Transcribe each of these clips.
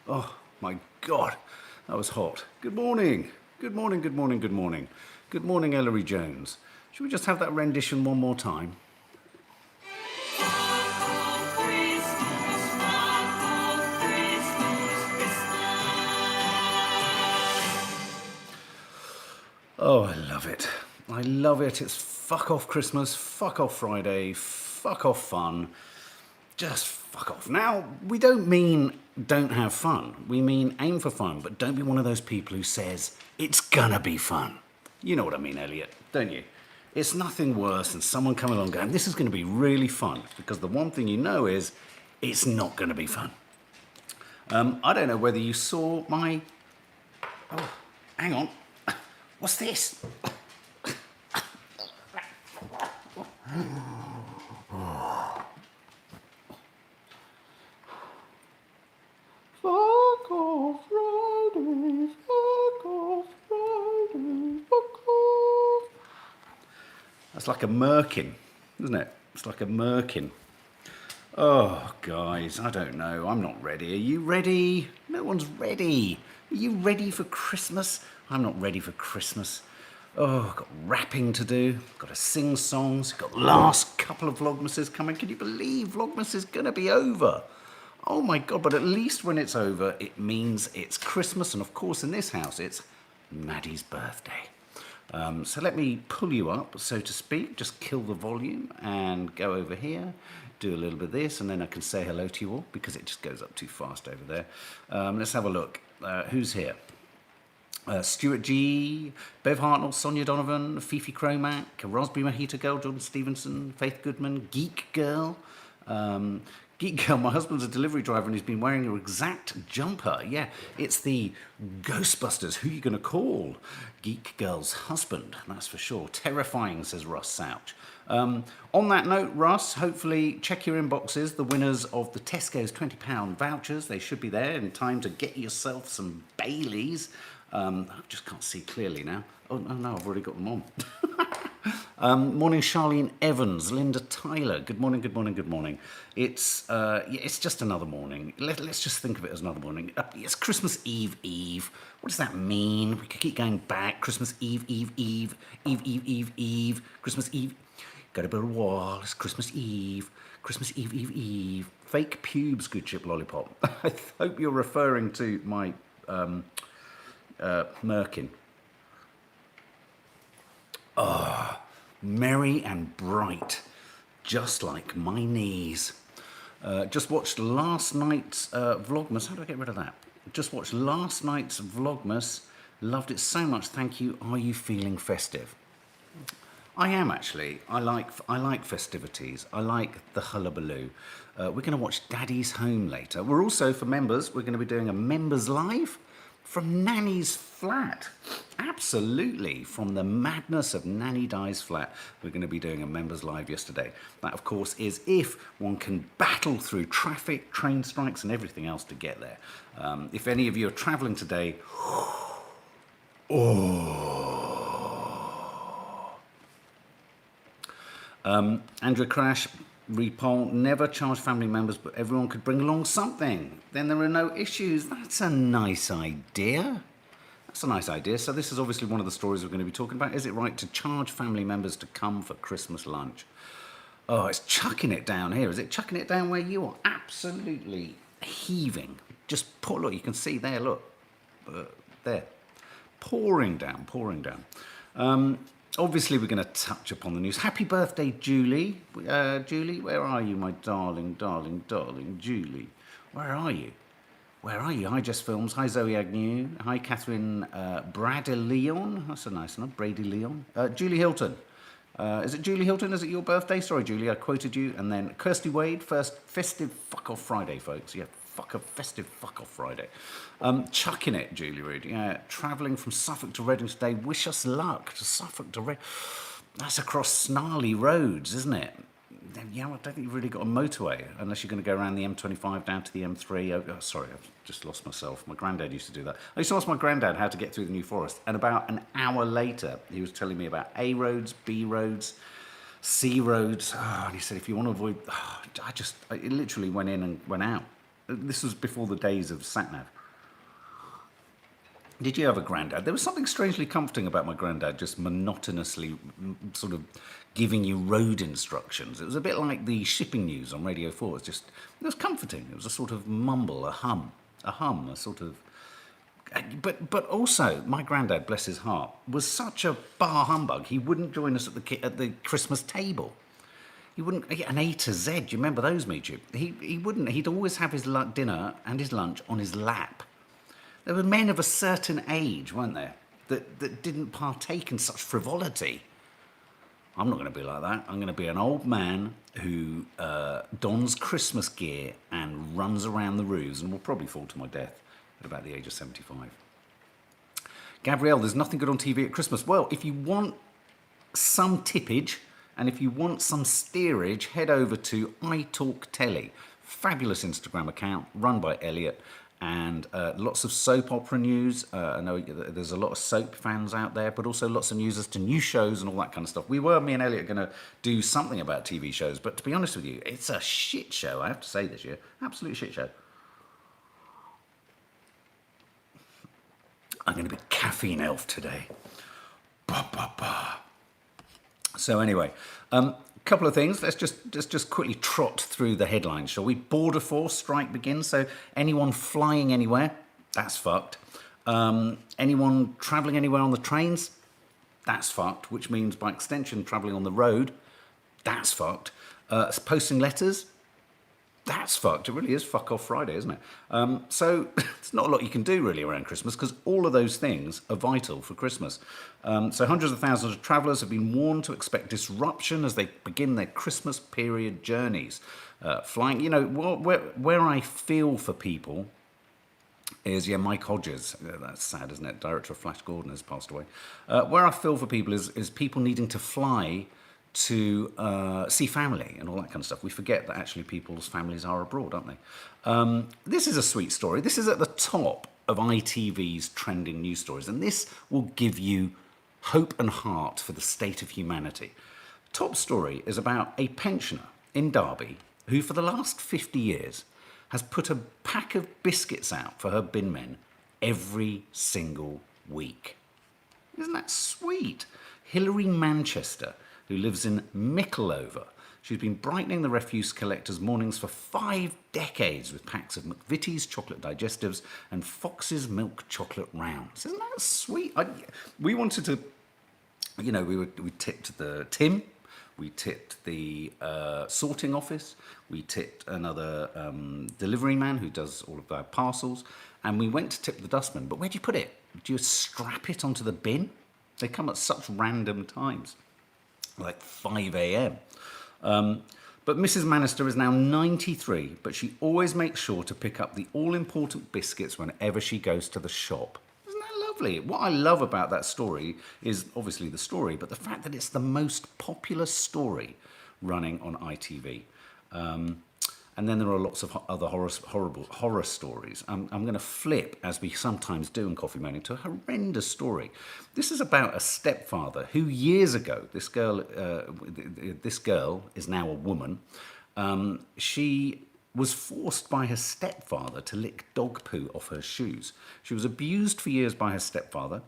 Oh my God, that was hot. Good morning. Good morning, good morning, good morning. Good morning, Ellery Jones. Should we just have that rendition one more time? Oh, I love it. I love it. It's fuck off Christmas, fuck off Friday, fuck off fun. Just fuck off. Now, we don't mean don't have fun. We mean aim for fun, but don't be one of those people who says it's gonna be fun. You know what I mean, Elliot, don't you? It's nothing worse than someone coming along going, this is gonna be really fun, because the one thing you know is it's not gonna be fun. I don't know whether you saw my... Oh, hang on. What's this? Fuck off Friday, fuck off Friday, fuck off. That's like a merkin, isn't it? It's like a merkin. Oh, guys, I don't know. I'm not ready. Are you ready? No one's ready. Are you ready for Christmas? I'm not ready for Christmas. Oh, I've got rapping to do. Got to sing songs. Got the last couple of Vlogmases coming. Can you believe Vlogmas is going to be over? Oh my God, but at least when it's over, it means it's Christmas. And of course, in this house, it's Maddie's birthday. So let me pull you up, so to speak. Just kill the volume and go over here. Do a little bit of this, and then I can say hello to you all, because it just goes up too fast over there. Let's have a look. Who's here? Stuart G, Bev Hartnell, Sonia Donovan, Fifi Cromack, Raspberry Mojito Girl, Jordan Stevenson, Faith Goodman, Geek Girl. Geek Girl, my husband's a delivery driver and he's been wearing your exact jumper. Yeah, it's the Ghostbusters. Who are you going to call? Geek Girl's husband, that's for sure. Terrifying, says Russ Souch. On that note, Russ, hopefully check your inboxes. The winners of the Tesco's £20 vouchers, they should be there in time to get yourself some Baileys. I just can't see clearly now. Oh, no, I've already got them on. Morning, Charlene Evans, Linda Tyler. Good morning, good morning, good morning. It's just another morning. Let's just think of it as another morning. It's Christmas Eve Eve. What does that mean? We could keep going back. Christmas Eve, Eve, Eve, Eve, Eve, Eve, Eve. Christmas Eve. Got to build a wall. It's Christmas Eve. Christmas Eve, Eve, Eve. Fake pubes, good chip lollipop. I hope you're referring to my merkin. Ah. Merry and bright, just like my knees. Just watched last night's Vlogmas. How do I get rid of that? Just watched last night's Vlogmas. Loved it so much. Thank you. Are you feeling festive? I am actually. I like festivities. I like the hullabaloo. We're going to watch Daddy's Home later. We're also, for members, we're going to be doing a members live from Nanny's flat. Absolutely, from the madness of Nanny Dies flat, we're going to be doing a members live yesterday. That, of course, is if one can battle through traffic, train strikes, and everything else to get there. If any of you are travelling today, Andrew Crash, Repoll, never charge family members, but everyone could bring along something. Then there are no issues. That's a nice idea. That's a nice idea. So this is obviously one of the stories we're going to be talking about. Is it right to charge family members to come for Christmas lunch? Oh, it's chucking it down here. Is it chucking it down where you are? Absolutely heaving. Just pour, look, you can see there, look. There. Pouring down, pouring down. Obviously, we're going to touch upon the news. Happy birthday, Julie. Julie, where are you, my darling, darling, darling Julie? Where are you? Where are you? Hi, Jess Films. Hi, Zoe Agnew. Hi, Catherine Brady Leon. That's a nice one. Brady Leon. Julie Hilton. Is it Julie Hilton? Is it your birthday? Sorry, Julie, I quoted you. And then Kirsty Wade. First festive fuck off Friday, folks. Yeah, festive fuck off Friday. Chucking it, Julie Reid. Yeah, travelling from Suffolk to Reading today. Wish us luck to Suffolk to Reading. That's across snarly roads, isn't it? Yeah, I don't think you've really got a motorway unless you're going to go around the M25 down to the M3. Oh, sorry, I've just lost myself. My granddad used to do that. I used to ask my granddad how to get through the New Forest, and about an hour later, he was telling me about A roads, B roads. C roads. And he said, if you want to avoid, it literally went in and went out. This was before the days of sat-nav. Did you have a granddad? There was something strangely comforting about my granddad just monotonously sort of giving you road instructions. It was a bit like the shipping news on Radio 4. It was comforting. It was a sort of mumble, a hum, a sort of... But also, my granddad, bless his heart, was such a bar humbug. He wouldn't join us at the Christmas table. He wouldn't, an A to Z, do you remember those, Meechu? He wouldn't, he'd always have his dinner and his lunch on his lap. There were men of a certain age, weren't there, that didn't partake in such frivolity. I'm not going to be like that. I'm going to be an old man who dons Christmas gear and runs around the roofs and will probably fall to my death at about the age of 75. Gabrielle, there's nothing good on TV at Christmas. Well, if you want some tippage and if you want some steerage, head over to iTalk Telly. Fabulous Instagram account run by Elliot. And lots of soap opera news. I know there's a lot of soap fans out there, but also lots of news as to new shows and all that kind of stuff. Me and Elliot, going to do something about TV shows, but to be honest with you, it's a shit show, I have to say this year. Absolute shit show. I'm going to be caffeine elf today. Bah, bah, bah. So anyway, couple of things. Let's just quickly trot through the headlines, shall we? Border force strike begins. So anyone flying anywhere, that's fucked. Anyone travelling anywhere on the trains, that's fucked. Which means by extension travelling on the road, that's fucked. Posting letters, that's fucked. It really is fuck off Friday, isn't it? So it's not a lot you can do really around Christmas because all of those things are vital for Christmas. So hundreds of thousands of travellers have been warned to expect disruption as they begin their Christmas period journeys. Flying, you know, where I feel for people is, Mike Hodges, that's sad, isn't it? Director of Flash Gordon has passed away. Where I feel for people is people needing to fly to see family and all that kind of stuff. We forget that actually people's families are abroad, aren't they? This is a sweet story. This is at the top of ITV's trending news stories, and this will give you hope and heart for the state of humanity. Top story is about a pensioner in Derby who for the last 50 years has put a pack of biscuits out for her bin men every single week. Isn't that sweet? Hilary Manchester, who lives in Mickleover. She's been brightening the refuse collectors' mornings for 5 decades with packs of McVitie's chocolate digestives and Fox's milk chocolate rounds. Isn't that sweet? We wanted to, we tipped the Tim, we tipped the sorting office, we tipped another delivery man who does all of our parcels, and we went to tip the dustman. But where do you put it? Do you strap it onto the bin? They come at such random times, like 5 a.m. But Mrs. Manister is now 93, but she always makes sure to pick up the all-important biscuits whenever she goes to the shop. Isn't that lovely? What I love about that story is obviously the story, but the fact that it's the most popular story running on ITV. And then there are lots of other horrible horror stories. I'm going to flip, as we sometimes do in Coffee Moaning, to a horrendous story. This is about a stepfather who years ago, this girl is now a woman, she was forced by her stepfather to lick dog poo off her shoes. She was abused for years by her stepfather,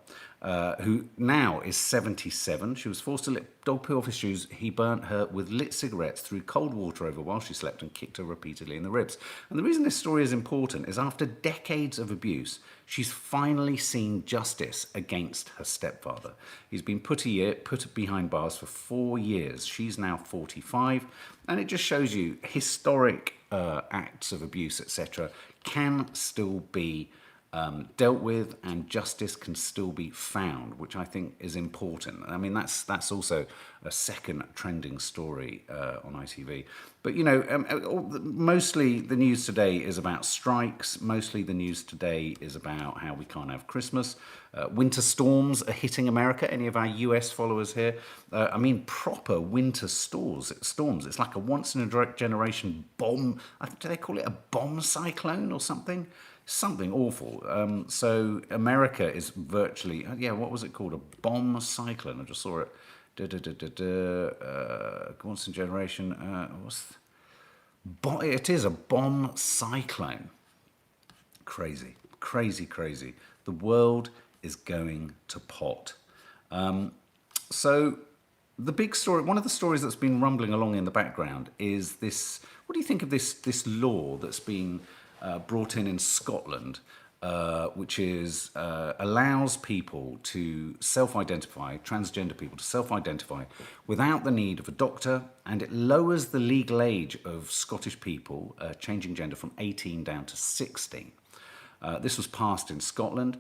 who now is 77. She was forced to lick dog poo off his shoes. He burnt her with lit cigarettes, threw cold water over while she slept, and kicked her repeatedly in the ribs. And the reason this story is important is after decades of abuse, she's finally seen justice against her stepfather. He's been put behind bars for 4 years. She's now 45. And it just shows you historic acts of abuse, etc., can still be dealt with, and justice can still be found, which I think is important. I mean, that's also a second trending story on ITV. But, mostly the news today is about strikes. Mostly the news today is about how we can't have Christmas. Winter storms are hitting America. Any of our US followers here? I mean, proper winter storms. It's like a once-in-a-generation bomb. Do they call it a bomb cyclone or something? Something awful. So America is virtually, what was it called? A bomb cyclone. I just saw it Once in generation. It is a bomb cyclone. Crazy, crazy, crazy. The world is going to pot. So the big story, one of the stories that's been rumbling along in the background is this. What do you think of this law that's been brought in Scotland, which is allows people to self-identify, transgender people to self-identify without the need of a doctor, and it lowers the legal age of Scottish people changing gender from 18 down to 16. This was passed in Scotland.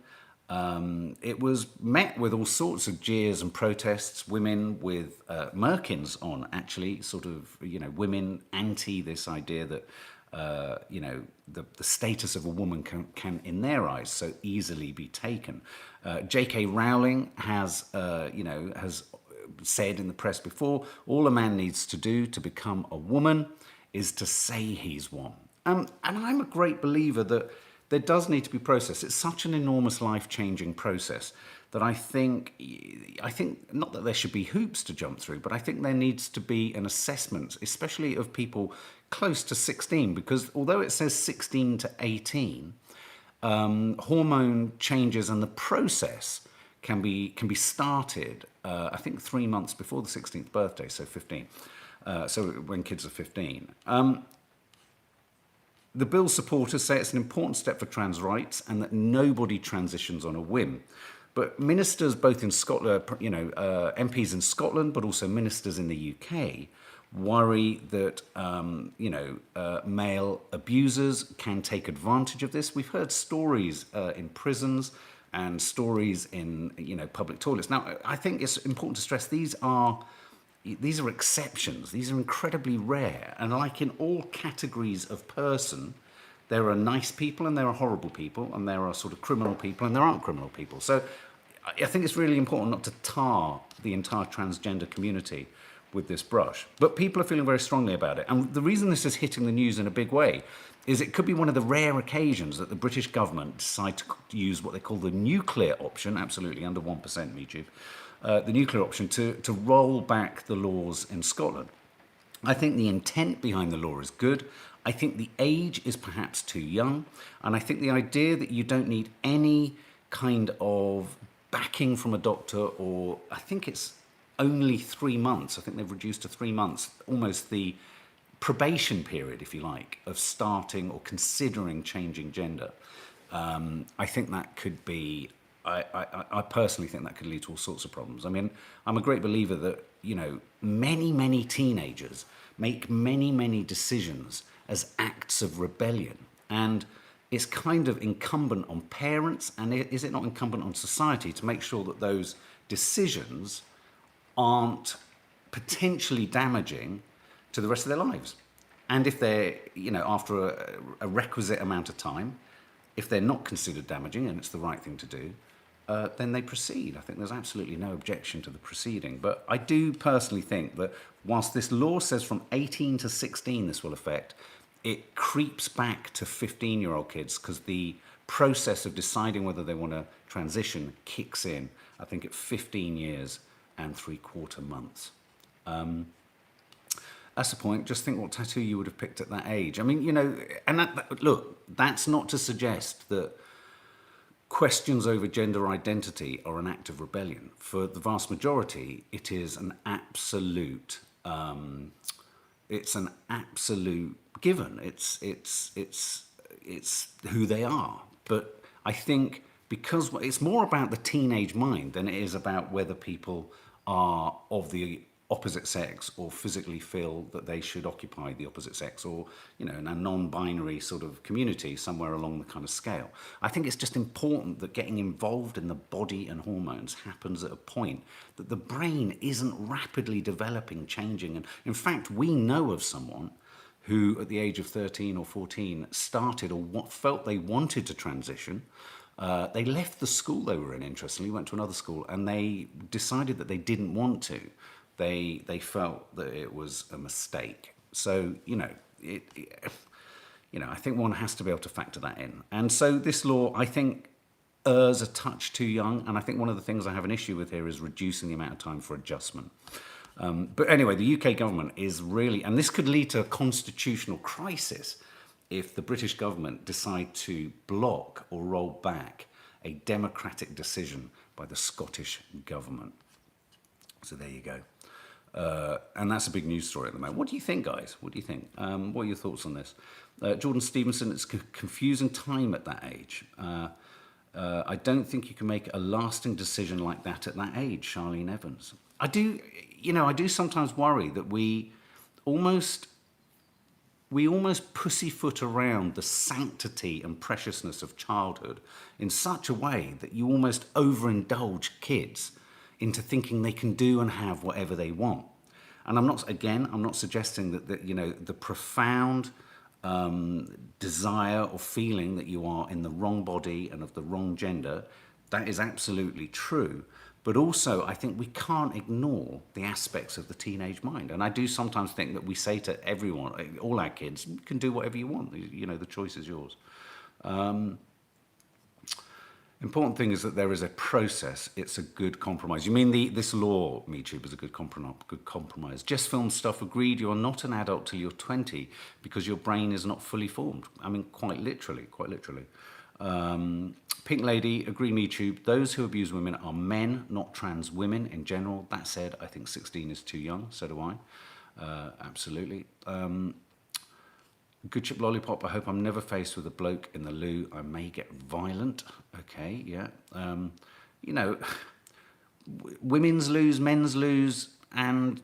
It was met with all sorts of jeers and protests, women with merkins on, actually, sort of, women anti this idea that, the status of a woman can, in their eyes, so easily be taken. J.K. Rowling has said in the press before, all a man needs to do to become a woman is to say he's one. And I'm a great believer that there does need to be process. It's such an enormous life-changing process that I think not that there should be hoops to jump through, but I think there needs to be an assessment, especially of people close to 16, because although it says 16 to 18, hormone changes and the process can be started, I think 3 months before the 16th birthday, so 15. So when kids are 15. The bill's supporters say it's an important step for trans rights and that nobody transitions on a whim. But ministers, both in Scotland, MPs in Scotland, but also ministers in the UK, worry that male abusers can take advantage of this. We've heard stories in prisons and stories in public toilets. Now, I think it's important to stress these are exceptions. These are incredibly rare. And like in all categories of person, there are nice people and there are horrible people, and there are sort of criminal people and there aren't criminal people. So I think it's really important not to tar the entire transgender community with this brush. But people are feeling very strongly about it. And the reason this is hitting the news in a big way is it could be one of the rare occasions that the British government decide to use what they call the nuclear option, absolutely under 1% YouTube, the nuclear option to roll back the laws in Scotland. I think the intent behind the law is good. I think the age is perhaps too young. And I think the idea that you don't need any kind of backing from a doctor, or I think it's only 3 months. I think they've reduced to 3 months, almost the probation period, if you like, of starting or considering changing gender. I think that could be, I personally think that could lead to all sorts of problems. I mean, I'm a great believer that, many, many teenagers make many, many decisions as acts of rebellion. And it's kind of incumbent on parents, and is it not incumbent on society to make sure that those decisions aren't potentially damaging to the rest of their lives? And if they're, after a requisite amount of time, if they're not considered damaging and it's the right thing to do, then they proceed. I think there's absolutely no objection to the proceeding. But I do personally think that whilst this law says from 18 to 16 this will affect, it creeps back to 15-year-old kids because the process of deciding whether they want to transition kicks in, I think, at 15 years and 3/4 months. That's the point. Just think what tattoo you would have picked at that age. I mean, and look, that's not to suggest that questions over gender identity are an act of rebellion. For the vast majority, it is an absolute. It's an absolute given. It's who they are. But I think because it's more about the teenage mind than it is about whether people are of the opposite sex or physically feel that they should occupy the opposite sex, or in a non-binary sort of community somewhere along the kind of scale. I think it's just important that getting involved in the body and hormones happens at a point that the brain isn't rapidly developing, changing. And in fact, we know of someone who at the age of 13 or 14 started or felt they wanted to transition. They left the school they were in, interestingly, went to another school, and they decided that they didn't want to. They felt that it was a mistake. So, I think one has to be able to factor that in. And so this law, I think, a touch too young. And I think one of the things I have an issue with here is reducing the amount of time for adjustment. But anyway, the UK government is really, and this could lead to a constitutional crisis if the British government decide to block or roll back a democratic decision by the Scottish government. So there you go. And that's a big news story at the moment. What do you think, guys? What do you think? What are your thoughts on this? Jordan Stevenson, it's a confusing time at that age. I don't think you can make a lasting decision like that at that age, Charlene Evans. I do sometimes worry that we almost pussyfoot around the sanctity and preciousness of childhood in such a way that you almost overindulge kids into thinking they can do and have whatever they want. And I'm not suggesting that the profound desire or feeling that you are in the wrong body and of the wrong gender, that is absolutely true. But also, I think we can't ignore the aspects of the teenage mind. And I do sometimes think that we say to everyone, all our kids, you can do whatever you want. The choice is yours. Important thing is that there is a process. It's a good compromise. You mean this law, MeTube, is a good compromise. Just film stuff, agreed. You're not an adult till you're 20 because your brain is not fully formed. I mean, quite literally. Pink Lady, agree, MeTube. Those who abuse women are men, not trans women in general. That said, I think 16 is too young. So do I. Absolutely. Good Chip Lollipop, I hope I'm never faced with a bloke in the loo. I may get violent. Okay, yeah. Women's loos, men's loos, and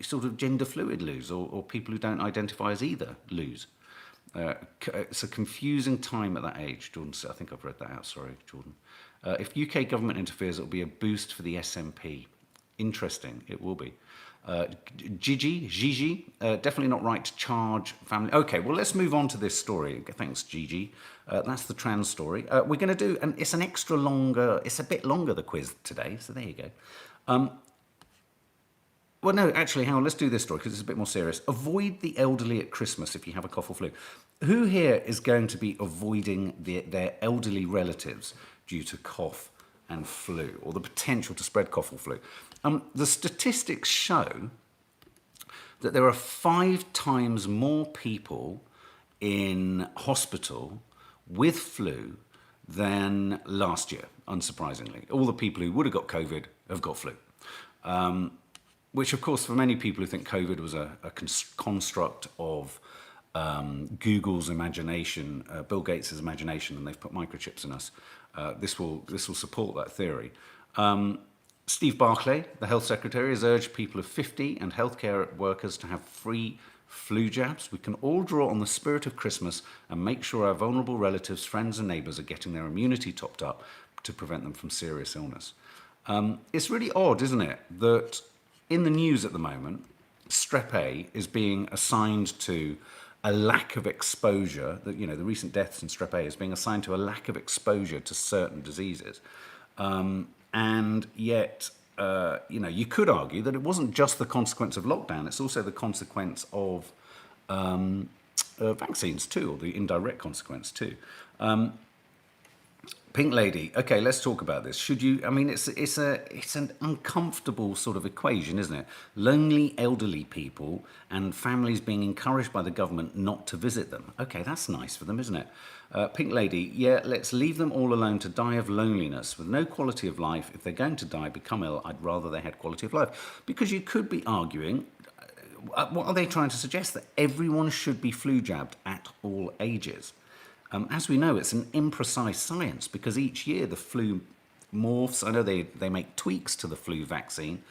sort of gender fluid loos, or people who don't identify as either loos. It's a confusing time at that age, Jordan said. I think I've read that out, sorry, Jordan. If UK government interferes, it'll be a boost for the SNP. Interesting, it will be. Gigi, definitely not right to charge family. Okay, well, let's move on to this story. Thanks, Gigi. That's the trans story. We're going to do, and it's it's a bit longer, the quiz today, so there you go. Well, no, actually, hang on, let's do this story because it's a bit more serious. Avoid the elderly at Christmas if you have a cough or flu. Who here is going to be avoiding their elderly relatives due to cough and flu, or the potential to spread cough or flu? The statistics show that there are 5 times more people in hospital with flu than last year, unsurprisingly. All the people who would have got COVID have got flu. Which, of course, for many people who think COVID was a construct of Google's imagination, Bill Gates' imagination, and they've put microchips in us, this will support that theory. Steve Barclay, the health secretary, has urged people of 50 and healthcare workers to have free flu jabs. We can all draw on the spirit of Christmas and make sure our vulnerable relatives, friends and neighbours are getting their immunity topped up to prevent them from serious illness. It's really odd, isn't it, that in the news at the moment, Strep A is being assigned to a lack of exposure, the recent deaths in Strep A is being assigned to a lack of exposure to certain diseases. And yet, you could argue that it wasn't just the consequence of lockdown, it's also the consequence of vaccines too, or the indirect consequence too. Pink Lady, okay, let's talk about this. It's an uncomfortable sort of equation, isn't it? Lonely elderly people and families being encouraged by the government not to visit them. Okay, that's nice for them, isn't it? Pink Lady, yeah, let's leave them all alone to die of loneliness with no quality of life. If they're going to die, become ill, I'd rather they had quality of life. Because you could be arguing, what are they trying to suggest? That everyone should be flu jabbed at all ages. As we know, it's an imprecise science because each year the flu morphs. I know they make tweaks to the flu vaccine,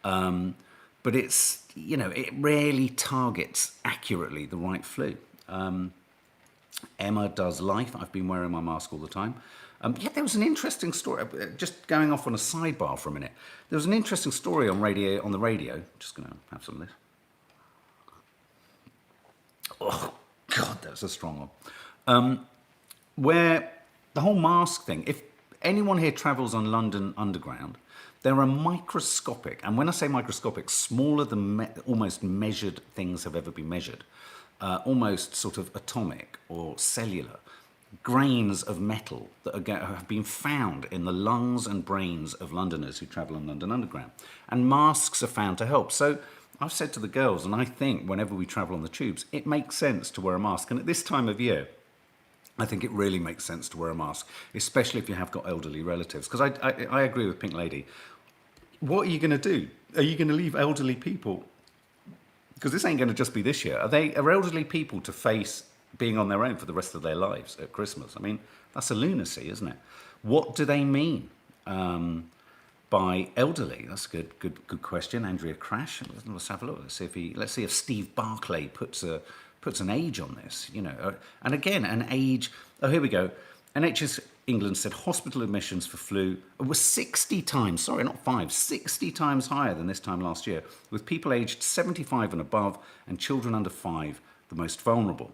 but it's, it rarely targets accurately the right flu. Emma does life. I've been wearing my mask all the time. There was an interesting story, just going off on a sidebar for a minute. There was an interesting story on the radio. Just going to have some of this. Oh, God, that's a strong one. Where the whole mask thing, if anyone here travels on London Underground, there are microscopic, and when I say microscopic, smaller than almost measured things have ever been measured, almost sort of atomic or cellular, grains of metal that have been found in the lungs and brains of Londoners who travel on London Underground. And masks are found to help. So I've said to the girls, and I think whenever we travel on the tubes, it makes sense to wear a mask. And at this time of year, I think it really makes sense to wear a mask, especially if you have got elderly relatives. Because I agree with Pink Lady. What are you going to do? Are you going to leave elderly people? Because this ain't going to just be this year. Are elderly people to face being on their own for the rest of their lives at Christmas? I mean, that's a lunacy, isn't it? What do they mean by elderly? That's a good question. Andrea Crash. Let's have a look. Let's see if Steve Barclay puts an age on this. You know, and again, an age. Oh, here we go. NHS England said hospital admissions for flu were 60 times, sorry, not 5, 60 times higher than this time last year, with people aged 75 and above and children under 5 the most vulnerable.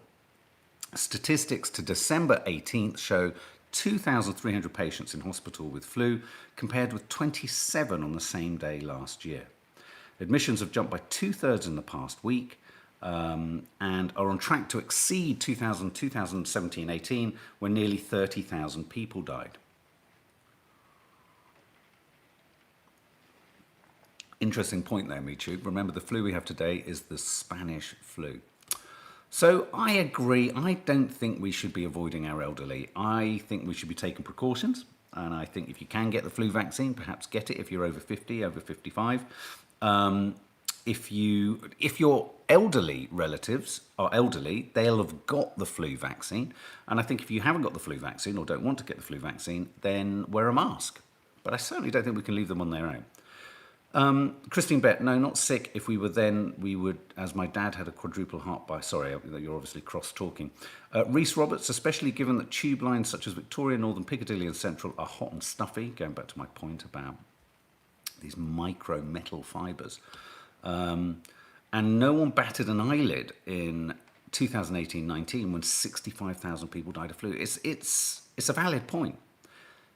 Statistics to December 18th show 2,300 patients in hospital with flu, compared with 27 on the same day last year. Admissions have jumped by 2/3 in the past week, and are on track to exceed 2017-18, when nearly 30,000 people died. Interesting point there, Michu. Remember, the flu we have today is the Spanish flu. So I agree. I don't think we should be avoiding our elderly. I think we should be taking precautions. And I think if you can get the flu vaccine, perhaps get it if you're over 50, over 55. If your elderly relatives are elderly, they'll have got the flu vaccine. And I think if you haven't got the flu vaccine or don't want to get the flu vaccine, then wear a mask. But I certainly don't think we can leave them on their own. Christine Bett, no, not sick. If we were then, we would, as my dad had a quadruple heart by, sorry, you're obviously cross-talking. Reese Roberts, especially given that tube lines such as Victoria, Northern Piccadilly and Central are hot and stuffy, going back to my point about these micro metal fibres. And no one batted an eyelid in 2018-19 when 65,000 people died of flu. It's a valid point.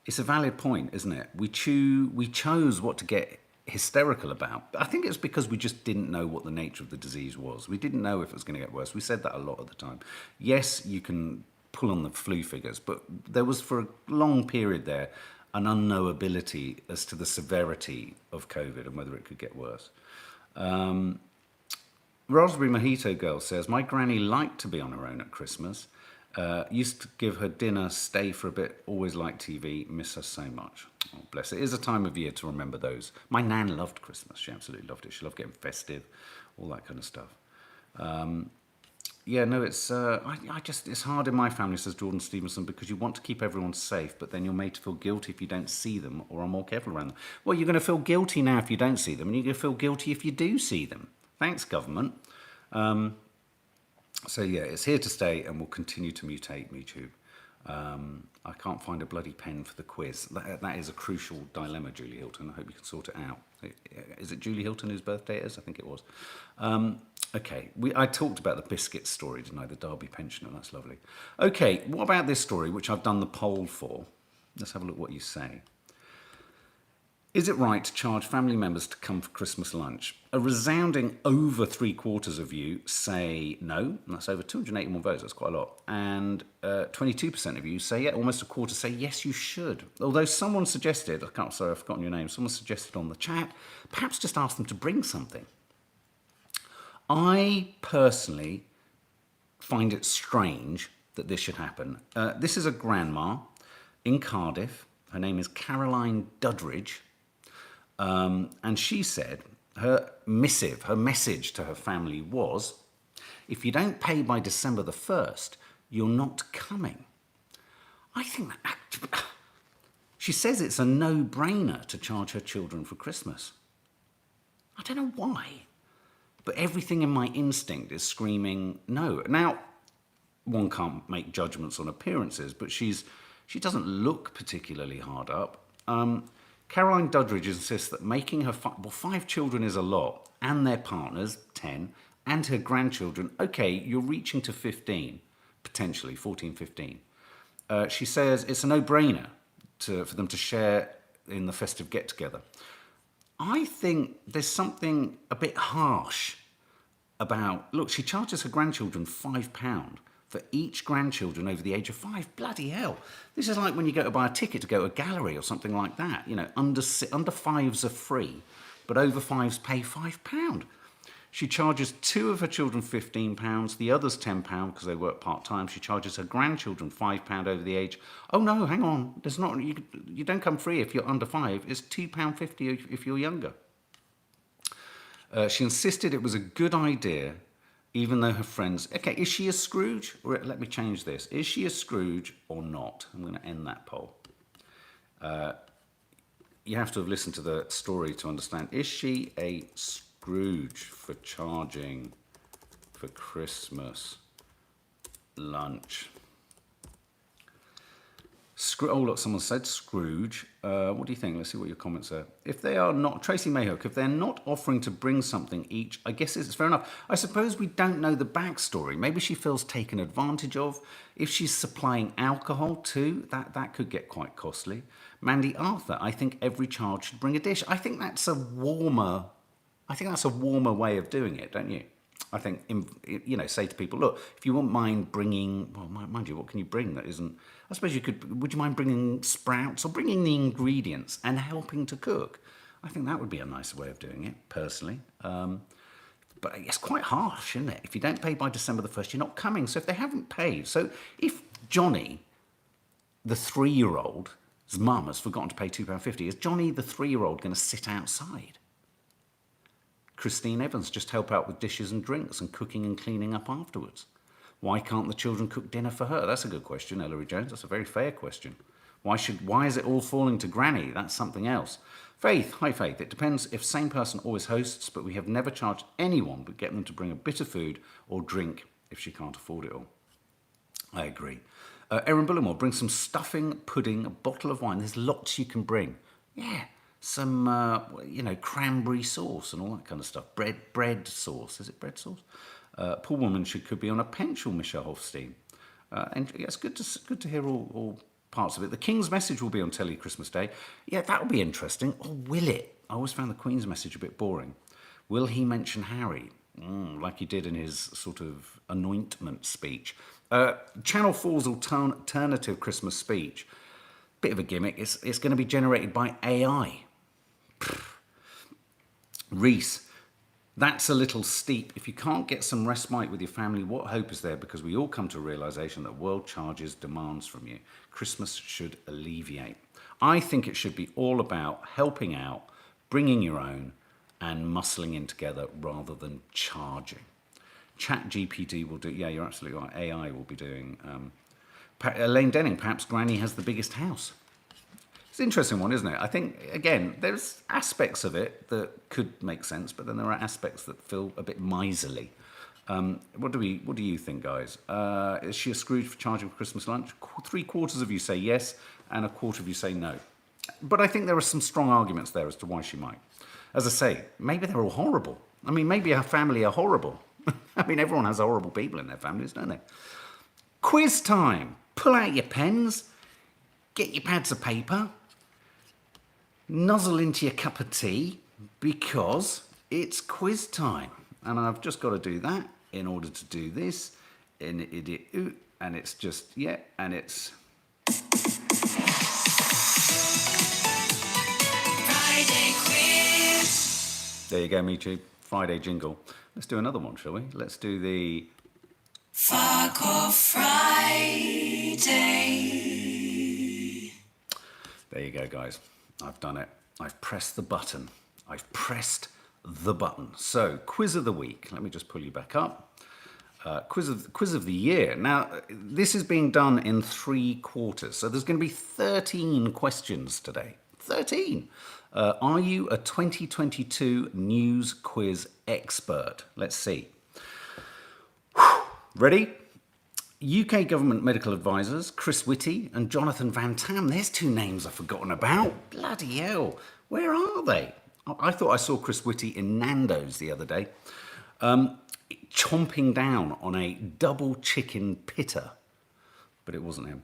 It's a valid point, isn't it? We chose what to get hysterical about. I think it's because we just didn't know what the nature of the disease was. We didn't know if it was going to get worse. We said that a lot at the time. Yes, you can pull on the flu figures, but there was for a long period there an unknowability as to the severity of COVID and whether it could get worse. Raspberry Mojito Girl says, my granny liked to be on her own at Christmas. Used to give her dinner, stay for a bit, always liked TV, miss her so much. Oh, bless it. It is a time of year to remember those. My nan loved Christmas. She absolutely loved it. She loved getting festive, all that kind of stuff. Yeah, no, it's it's hard in my family, says Jordan Stevenson, because you want to keep everyone safe, but then you're made to feel guilty if you don't see them or are more careful around them. Well, you're going to feel guilty now if you don't see them, and you're going to feel guilty if you do see them. Thanks, government. So yeah, it's here to stay and will continue to mutate, MeTube. I can't find a bloody pen for the quiz. That is a crucial dilemma, Julie Hilton. I hope you can sort it out. Is it Julie Hilton whose birthday it is? I think it was. Okay, I talked about the biscuit story, didn't I? The Derby pensioner, that's lovely. Okay, what about this story, which I've done the poll for? Let's have a look what you say. Is it right to charge family members to come for Christmas lunch? A resounding over 3/4 of you say no, and that's over 281 votes, that's quite a lot. And 22% of you say, yeah, almost a quarter say, yes, you should. Although someone suggested, sorry, I've forgotten your name, someone suggested on the chat, perhaps just ask them to bring something. I personally find it strange that this should happen. This is a grandma in Cardiff. Her name is Caroline Duddridge. And she said her message to her family was, if you don't pay by December the 1st, you're not coming. I think that she says it's a no-brainer to charge her children for Christmas. I don't know why, but everything in my instinct is screaming no. Now, one can't make judgments on appearances, but she doesn't look particularly hard up. Caroline Duddridge insists that making her 5 children is a lot, and their partners, 10, and her grandchildren, okay, you're reaching to 15, potentially 14, 15. She says it's a no-brainer for them to share in the festive get-together. I think there's something a bit harsh about, look, she charges her grandchildren £5 for each grandchildren over the age of 5. Bloody hell. This is like when you go to buy a ticket to go to a gallery or something like that. You know, under 5s are free, but over 5s pay £5. She charges 2 of her children £15, the others £10 because they work part-time. She charges her grandchildren £5 over the age. Oh no, hang on. There's not. You don't come free if you're under 5. It's £2.50 if you're younger. She insisted it was a good idea, even though her friends... Okay, is she a Scrooge? Or let me change this. Is she a Scrooge or not? I'm going to end that poll. You have to have listened to the story to understand. Is she a Scrooge for charging for Christmas lunch? Oh, look, someone said Scrooge. What do you think? Let's see what your comments are. If they are not, Tracy Mayhook, if they're not offering to bring something each, I guess it's fair enough. I suppose we don't know the backstory. Maybe she feels taken advantage of. If she's supplying alcohol too, that could get quite costly. Mandy Arthur, I think every child should bring a dish. I think that's a warmer way of doing it, don't you? I think, you know, say to people, look, if you wouldn't mind bringing, well, mind you, what can you bring that isn't, I suppose you could, would you mind bringing sprouts or bringing the ingredients and helping to cook? I think that would be a nicer way of doing it, personally. But it's quite harsh, isn't it? If you don't pay by December the 1st, you're not coming. So if they haven't paid, so if Johnny, the 3-year-old's mum, has forgotten to pay £2.50, is Johnny, the 3-year-old, going to sit outside? Christine Evans, just help out with dishes and drinks and cooking and cleaning up afterwards. Why can't the children cook dinner for her? That's a good question, Ellery Jones. That's a very fair question. Why is it all falling to Granny? That's something else. Faith, hi Faith. It depends if same person always hosts, but we have never charged anyone but get them to bring a bit of food or drink if she can't afford it all. I agree. Erin Bullimore, bring some stuffing, pudding, a bottle of wine. There's lots you can bring. Yeah. Some, cranberry sauce and all that kind of stuff. Bread sauce. Is it bread sauce? Poor woman could be on a pension, Michelle Hofstein. And yeah, it's good to hear all parts of it. The King's Message will be on telly Christmas Day. Yeah, that'll be interesting. Or will it? I always found the Queen's Message a bit boring. Will he mention Harry? Like he did in his sort of anointment speech. Channel 4's alternative Christmas speech. Bit of a gimmick. It's going to be generated by AI. Reese, that's a little steep. If you can't get some respite with your family, what hope is there? Because we all come to a realisation that world charges demands from you. Christmas should alleviate. I think it should be all about helping out, bringing your own, and muscling in together rather than charging. ChatGPT will do, yeah, you're absolutely right, AI will be doing. Elaine Denning, perhaps Granny has the biggest house. It's an interesting one, isn't it? I think, again, there's aspects of it that could make sense, but then there are aspects that feel a bit miserly. What do you think, guys? Is she a Scrooge for charging for Christmas lunch? 3/4 of you say yes, and 1/4 of you say no. But I think there are some strong arguments there as to why she might. As I say, maybe they're all horrible. I mean, maybe her family are horrible. I mean, everyone has horrible people in their families, don't they? Quiz time. Pull out your pens. Get your pads of paper. Nuzzle into your cup of tea because it's quiz time. And I've just got to do that in order to do this. And it's just, yeah, and it's... Friday quiz. There you go, YouTube. Friday jingle. Let's do another one, shall we? Let's do the... Fuck off Friday. There you go, guys. I've done it. I've pressed the button. I've pressed the button. So, quiz of the week. Let me just pull you back up. Quiz of the year. Now, this is being done in 3 quarters. So there's going to be 13 questions today. 13. Are you a 2022 news quiz expert? Let's see. Ready? UK government medical advisors Chris Whitty and Jonathan Van Tam. There's 2 names I've forgotten about. Bloody hell. Where are they? I thought I saw Chris Whitty in Nando's the other day, chomping down on a double chicken pitta, but it wasn't him.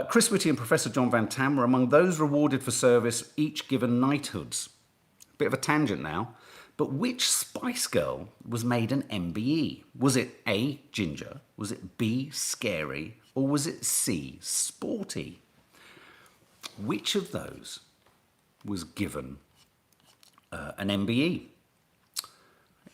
Chris Whitty and Professor John Van Tam were among those rewarded for service, each given knighthoods. Bit of a tangent now, But which Spice Girl was made an MBE? Was it A, ginger? Was it B, scary? Or was it C, sporty? Which of those was given an MBE?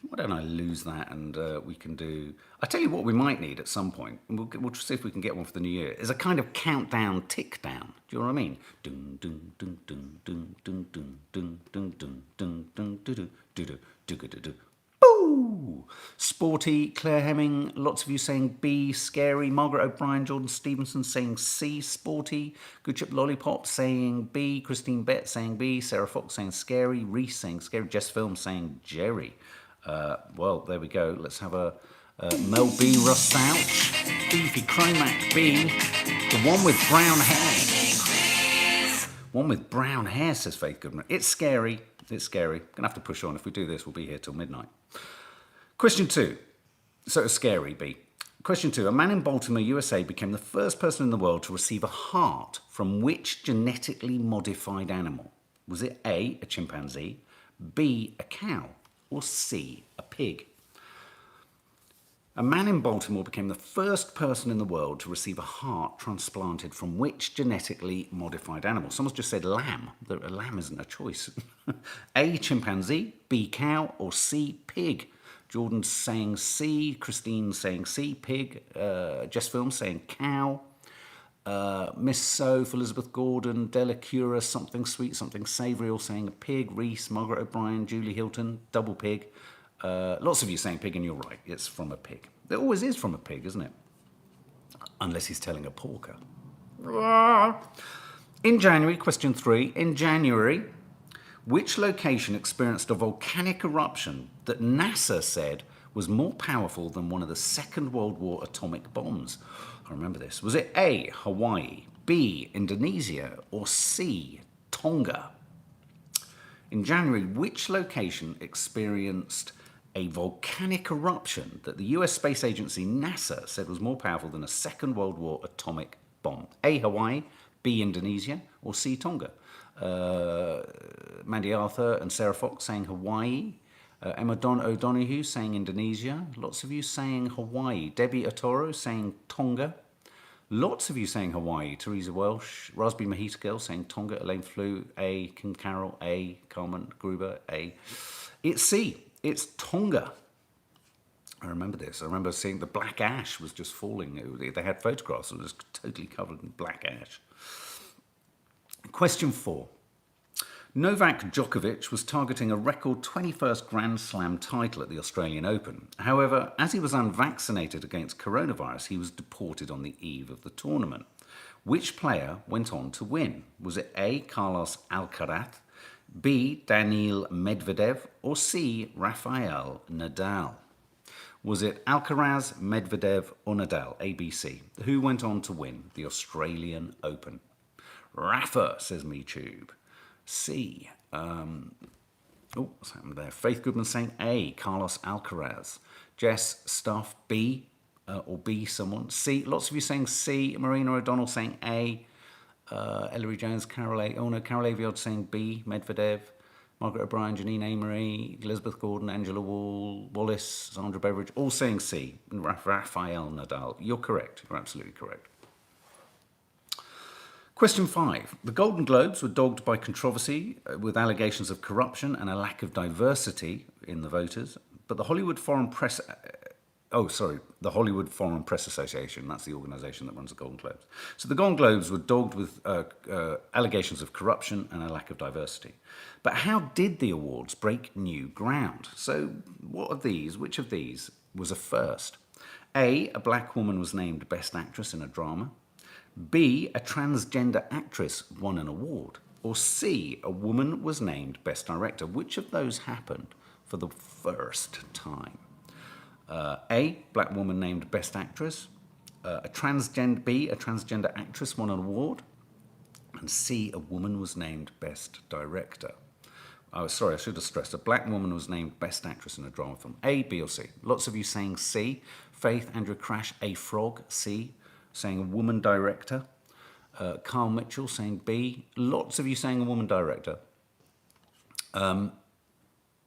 Why don't I lose that and we can do... I tell you what we might need at some point, and we'll see if we can get one for the new year, is a kind of countdown, tick down. Do you know what I mean? Dun dun dun dun dun dun dun dun dun dun dun dun dun dun dun dun. Boo! Sporty, Claire Hemming, lots of you saying B, scary. Margaret O'Brien, Jordan Stevenson saying C, sporty. Good Chip Lollipop saying B. Christine Bett saying B. Sarah Fox saying scary. Reese saying scary. Jess Film saying Jerry. Well, there we go. Let's have a Mel B. Russ Ouch. Beefy Chromac B. The one with brown hair. One with brown hair, says Faith Goodman. It's scary. It's scary. Gonna have to push on. If we do this, we'll be here till midnight. Question 2. So it's scary, B. Question 2. A man in Baltimore, USA became the first person in the world to receive a heart from which genetically modified animal? Was it A, a chimpanzee, B, a cow, or C, a pig? A man in Baltimore became the first person in the world to receive a heart transplanted from which genetically modified animal? Someone's just said lamb. A lamb isn't a choice. A, chimpanzee, B, cow, or C, pig? Jordan's saying C, Christine saying C, pig, Jess Film saying cow, Miss Soph, Elizabeth Gordon, Della Cura, something sweet, something savoury, all saying a pig, Reese, Margaret O'Brien, Julie Hilton, double pig. Lots of you saying pig, and you're right, it's from a pig. It always is from a pig, isn't it? Unless he's telling a porker. In January, question 3, in January, which location experienced a volcanic eruption that NASA said was more powerful than one of the Second World War atomic bombs? I remember this. Was it A, Hawaii, B, Indonesia, or C, Tonga? In January, which location experienced a volcanic eruption that the US space agency NASA said was more powerful than a Second World War atomic bomb? A, Hawaii, B, Indonesia, or C, Tonga? Mandy Arthur and Sarah Fox saying Hawaii. Emma O'Donoghue saying Indonesia. Lots of you saying Hawaii. Debbie Otoro saying Tonga. Lots of you saying Hawaii. Teresa Welsh. Raspberry Mojito Girl saying Tonga. Elaine Flew. A. Kim Carroll. A. Carmen Gruber. A. It's C. It's Tonga. I remember this. I remember seeing the black ash was just falling. They had photographs. It was totally covered in black ash. Question 4. Novak Djokovic was targeting a record 21st Grand Slam title at the Australian Open. However, as he was unvaccinated against coronavirus, he was deported on the eve of the tournament. Which player went on to win? Was it A, Carlos Alcaraz, B, Daniil Medvedev, or C, Rafael Nadal? Was it Alcaraz, Medvedev, or Nadal? ABC. Who went on to win the Australian Open? Rafa, says MeTube. C. What's happened there? Faith Goodman saying A, Carlos Alcaraz. Jess Stuff, B, or B someone. C, lots of you saying C. Marina O'Donnell saying A. Ellery Jones, Carol Aviod saying B, Medvedev. Margaret O'Brien, Janine Amory, Elizabeth Gordon, Angela Wallace, Sandra Beveridge, all saying C. Rafael Nadal. You're correct. You're absolutely correct. Question 5. The Golden Globes were dogged by controversy with allegations of corruption and a lack of diversity in the voters, but the Hollywood Foreign Press... the Hollywood Foreign Press Association, that's the organisation that runs the Golden Globes. So the Golden Globes were dogged with allegations of corruption and a lack of diversity. But how did the awards break new ground? So which of these was a first? A black woman was named Best Actress in a Drama. B, a transgender actress won an award. Or C, a woman was named Best Director. Which of those happened for the first time? A, black woman named Best Actress. B, a transgender actress won an award. And C, a woman was named Best Director. Oh, sorry, I should have stressed. A black woman was named Best Actress in a Drama Film. A, B, or C? Lots of you saying C. Faith, Andrew Crash, A, Frog, C. Saying a woman director. Carl Mitchell saying B. Lots of you saying a woman director.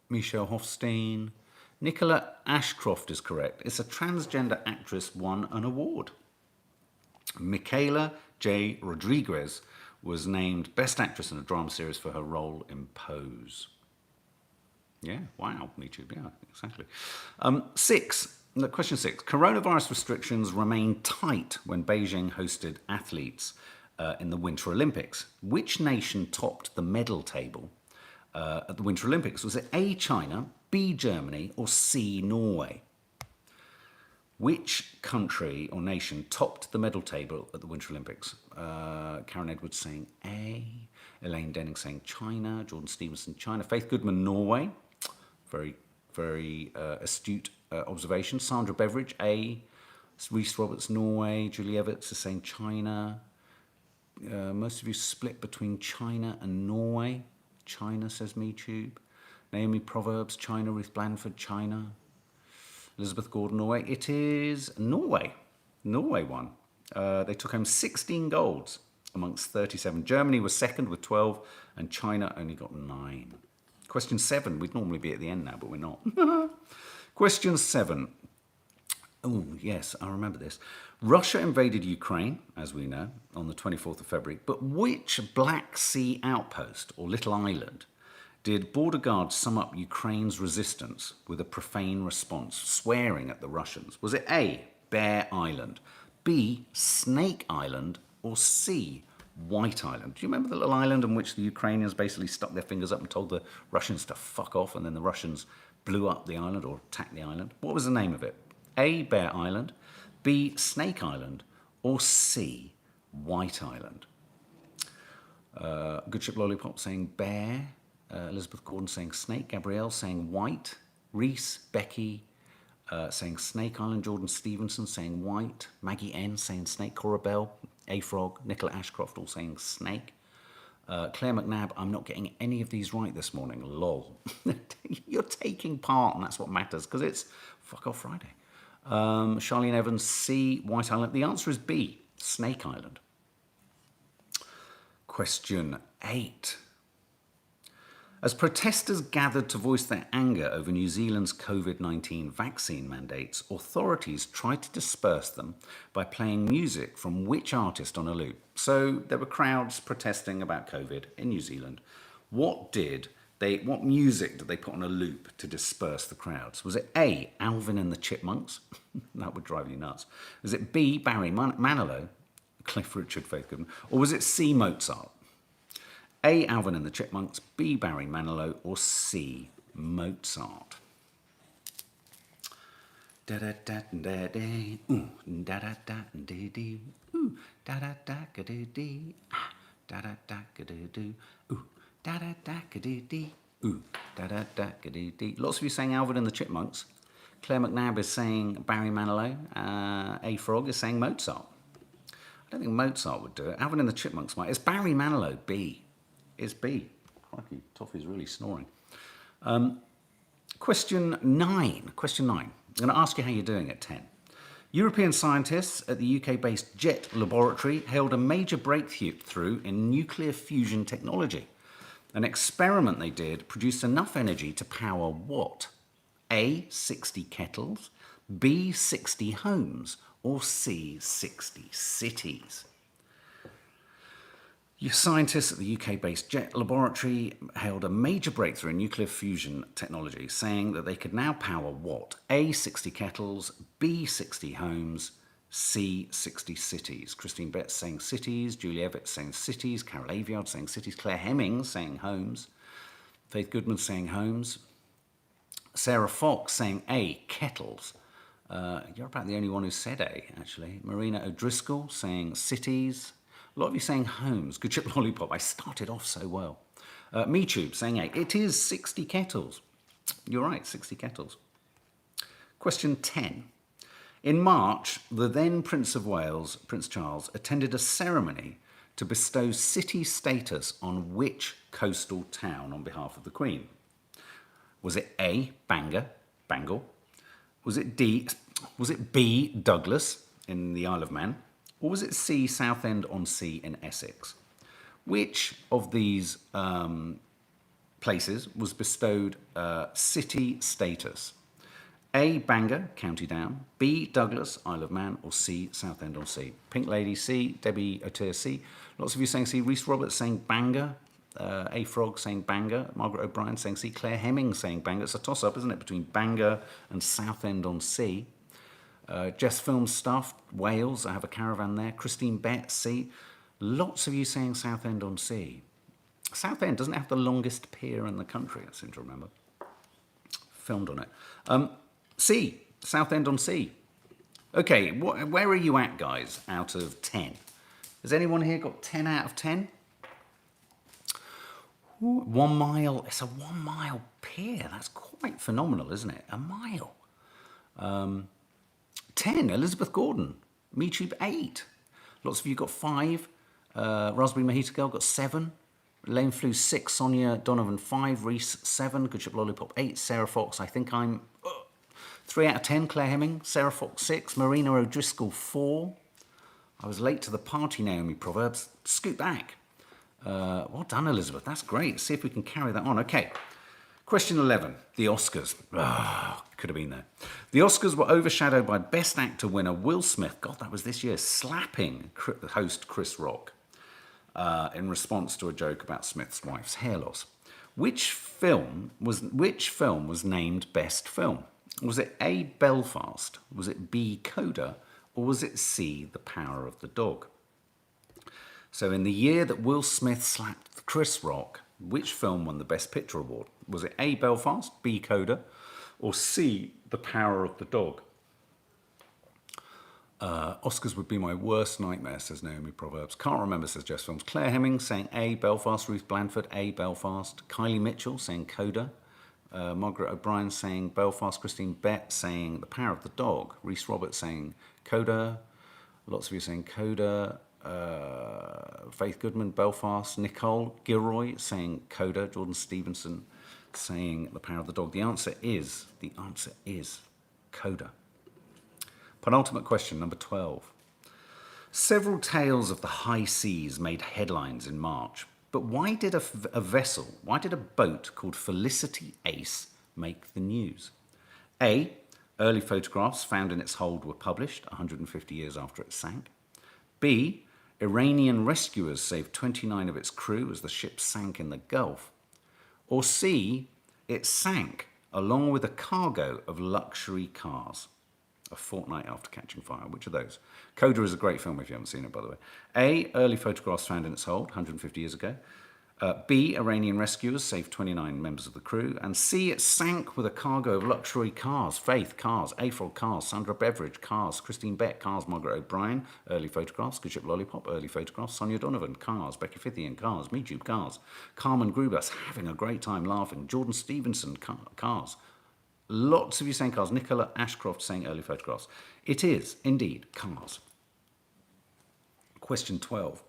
Michelle Hofstein. Nicola Ashcroft is correct. It's a transgender actress won an award. Michaela J. Rodriguez was named Best Actress in a Drama Series for her role in Pose. Yeah, wow, me too. Yeah, exactly. Question 6. Coronavirus restrictions remain tight when Beijing hosted athletes in the Winter Olympics. Which nation topped the medal table at the Winter Olympics? Was it A, China, B, Germany, or C, Norway? Which country or nation topped the medal table at the Winter Olympics? Karen Edwards saying A. Elaine Denning saying China. Jordan Stevenson, China. Faith Goodman, Norway. Very, very astute observation. Sandra Beveridge, A. Reese Roberts, Norway. Julie Everts is saying China. Most of you split between China and Norway. China, says MeTube. Naomi Proverbs, China. Ruth Blandford, China. Elizabeth Gordon, Norway. It is Norway. Norway won. They took home 16 golds amongst 37. Germany was second with 12, and China only got 9. Question 7. We'd normally be at the end now, but we're not. Question 7. Oh, yes, I remember this. Russia invaded Ukraine, as we know, on the 24th of February. But which Black Sea outpost, or little island, did border guards sum up Ukraine's resistance with a profane response, swearing at the Russians? Was it A, Bear Island, B, Snake Island, or C, White Island? Do you remember the little island in which the Ukrainians basically stuck their fingers up and told the Russians to fuck off, and then the Russians blew up the island or attacked the island? What was the name of it? A, Bear Island, B, Snake Island, or C, White Island? Good Ship Lollipop saying Bear. Elizabeth Gordon saying Snake. Gabrielle saying White. Reese, Becky saying Snake Island. Jordan Stevenson saying White. Maggie N saying Snake. Cora Bell, A-Frog. Nicola Ashcroft all saying Snake. Claire McNabb, I'm not getting any of these right this morning. Lol. You're taking part, and that's what matters, because it's Fuck Off Friday. Charlene Evans, C, White Island. The answer is B, Snake Island. Question 8. As protesters gathered to voice their anger over New Zealand's COVID-19 vaccine mandates, authorities tried to disperse them by playing music from which artist on a loop? So there were crowds protesting about COVID in New Zealand. What music did they put on a loop to disperse the crowds? Was it A, Alvin and the Chipmunks? That would drive you nuts. Was it B, Barry Manilow, Cliff Richard, Faith Goodman? Or was it C, Mozart? A, Alvin and the Chipmunks, B, Barry Manilow, or C, Mozart? Da da da da da, da da da da da, da da da da da, da da da da da, da da da da da, da da da da da. Lots of you saying Alvin and the Chipmunks. Claire McNabb is saying Barry Manilow. A Frog is saying Mozart. I don't think Mozart would do it. Alvin and the Chipmunks might. It's Barry Manilow. B. It's B. Crikey, Toffee's really snoring. Question 9. Question 9. I'm going to ask you how you're doing at 10. European scientists at the UK-based JET laboratory held a major breakthrough in nuclear fusion technology. An experiment they did produced enough energy to power what? A, 60 kettles, B, 60 homes, or C, 60 cities? Your scientists at the UK-based JET laboratory held a major breakthrough in nuclear fusion technology, saying that they could now power what? A, 60 kettles, B, 60 homes, C, 60 cities. Christine Betts saying cities, Julie Everett saying cities, Carol Aviard saying cities, Claire Hemmings saying homes, Faith Goodman saying homes, Sarah Fox saying A, kettles. You're about the only one who said A, actually. Marina O'Driscoll saying cities. A lot of you saying homes. Good Ship Lollipop. I started off so well. MeTube saying 8. It is 60 kettles. You're right, 60 kettles. Question 10. In March, the then Prince of Wales, Prince Charles, attended a ceremony to bestow city status on which coastal town on behalf of the Queen? Was it A, Bangor? Was it B, Douglas in the Isle of Man? Or was it C, Southend-on-Sea in Essex? Which of these places was bestowed city status? A, Bangor, County Down. B, Douglas, Isle of Man. Or C, Southend-on-Sea. Pink Lady, C. Debbie O'Tear, C. Lots of you saying C. Reese Roberts saying Bangor. A Frog saying Bangor. Margaret O'Brien saying C. Claire Hemming saying Bangor. It's a toss-up, isn't it, between Bangor and Southend-on-Sea. Jess Film Stuff, Wales. I have a caravan there. Christine Bett, C. Lots of you saying Southend-on-Sea. Southend doesn't have the longest pier in the country, I seem to remember. Filmed on it. C, Southend-on-Sea. Okay, where are you at, guys, out of 10? Has anyone here got 10 out of 10? Ooh, 1 mile. It's a 1 mile pier. That's quite phenomenal, isn't it? A mile. 10, Elizabeth Gordon. MeTube, 8. Lots of you got 5. Raspberry Mojito Girl got 7. Lane Flew, 6. Sonia Donovan, 5. Reese, 7. Good Ship Lollipop, 8. Sarah Fox, I think I'm 3 out of 10. Claire Hemming. Sarah Fox, 6. Marina O'Driscoll, 4. I was late to the party, Naomi Proverbs. Scoot back. Well done, Elizabeth. That's great. See if we can carry that on. Okay. Question 11. The Oscars. Could have been there. The Oscars were overshadowed by Best Actor winner Will Smith. God, that was this year. Slapping host Chris Rock in response to a joke about Smith's wife's hair loss. Which film was named Best Film? Was it A, Belfast? Was it B, Coda? Or was it C, The Power of the Dog? So in the year that Will Smith slapped Chris Rock, which film won the Best Picture award? Was it A, Belfast, B, Coda, or C, The Power of the Dog? Oscars would be my worst nightmare, says Naomi Proverbs. Can't remember, says Jess Films. Claire Hemming saying A, Belfast. Ruth Blandford, A, Belfast. Kylie Mitchell saying Coda. Margaret O'Brien saying Belfast. Christine Bett saying The Power of the Dog. Reese Roberts saying Coda. Lots of you saying Coda. Faith Goodman, Belfast. Nicole Gilroy saying Coda. Jordan Stevenson saying The Power of the Dog. The answer is Coda. Penultimate question, number 12. Several tales of the high seas made headlines in March. But why did a boat called Felicity Ace make the news? A, early photographs found in its hold were published 150 years after it sank. B, Iranian rescuers saved 29 of its crew as the ship sank in the Gulf. Or C, it sank along with a cargo of luxury cars a fortnight after catching fire. Which of those? Coda is a great film if you haven't seen it, by the way. A, early photographs found in its hold 150 years ago. B, Iranian rescuers saved 29 members of the crew. And C, it sank with a cargo of luxury cars. Faith, cars. A-Frog, cars. Sandra Beveridge, cars. Christine Bett, cars. Margaret O'Brien, early photographs. Good Ship Lollipop, early photographs. Sonia Donovan, cars. Becky Fithian, cars. MeTube, cars. Carmen Grubas, having a great time laughing. Jordan Stevenson, cars. Lots of you saying cars. Nicola Ashcroft saying early photographs. It is, indeed, cars. Question 12.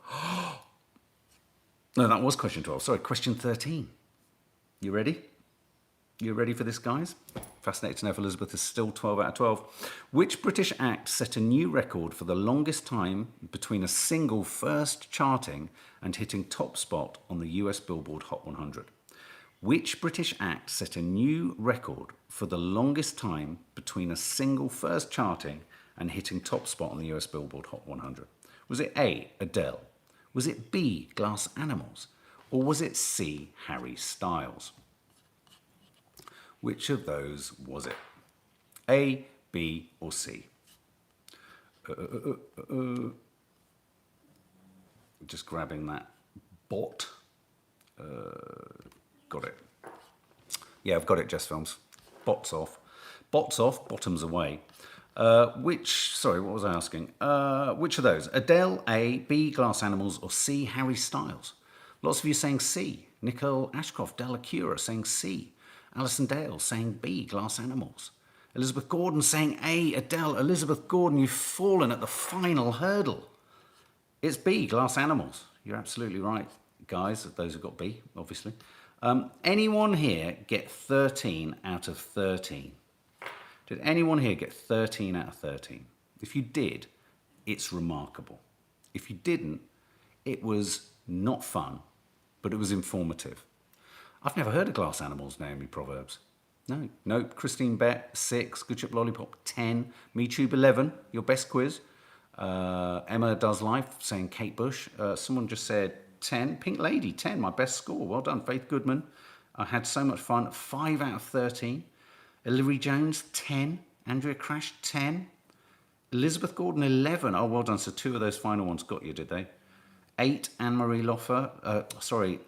No, that was question 12. Sorry, question 13. You ready? You ready for this, guys? Fascinating to know if Elizabeth is still 12 out of 12. Which British act set a new record for the longest time between a single first charting and hitting top spot on the US Billboard Hot 100? Which British act set a new record for the longest time between a single first charting and hitting top spot on the US Billboard Hot 100? Was it A, Adele? Was it B, Glass Animals? Or was it C, Harry Styles? Which of those was it? A, B, or C? Just grabbing that bot. Got it. Yeah, I've got it, Jess Films. Bots off. Bots off, bottoms away. What was I asking? Which of those? Adele, A, B, Glass Animals, or C, Harry Styles? Lots of you saying C. Nicole Ashcroft, Della Cura saying C. Alison Dale saying B, Glass Animals. Elizabeth Gordon saying A, Adele. Elizabeth Gordon, you've fallen at the final hurdle. It's B, Glass Animals. You're absolutely right, guys, those who got B, obviously. Anyone here get 13 out of 13? Did anyone here get 13 out of 13? If you did, it's remarkable. If you didn't, it was not fun, but it was informative. I've never heard of glass animals, Naomi Proverbs. No. Nope. Christine Bet, 6. Good Chip Lollipop, 10. MeTube, 11. Your best quiz. Emma Does Life, saying Kate Bush. Someone just said 10. Pink Lady, 10. My best score. Well done. Faith Goodman. I had so much fun. 5 out of 13. Illyrie Jones, 10. Andrea Crash, 10. Elizabeth Gordon, 11. Oh, well done. So 2 of those final ones got you, did they? 8. Anne-Marie Loffer. Sorry.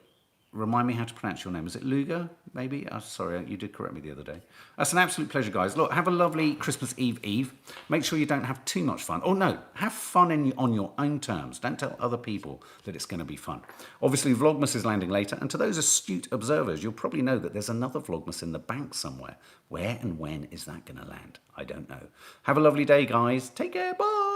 Remind me how to pronounce your name. Is it Luger, maybe? Sorry, you did correct me the other day. That's an absolute pleasure, guys. Look, have a lovely Christmas Eve. Make sure you don't have too much fun. Oh, no, have fun on your own terms. Don't tell other people that it's going to be fun. Obviously, Vlogmas is landing later. And to those astute observers, you'll probably know that there's another Vlogmas in the bank somewhere. Where and when is that going to land? I don't know. Have a lovely day, guys. Take care. Bye.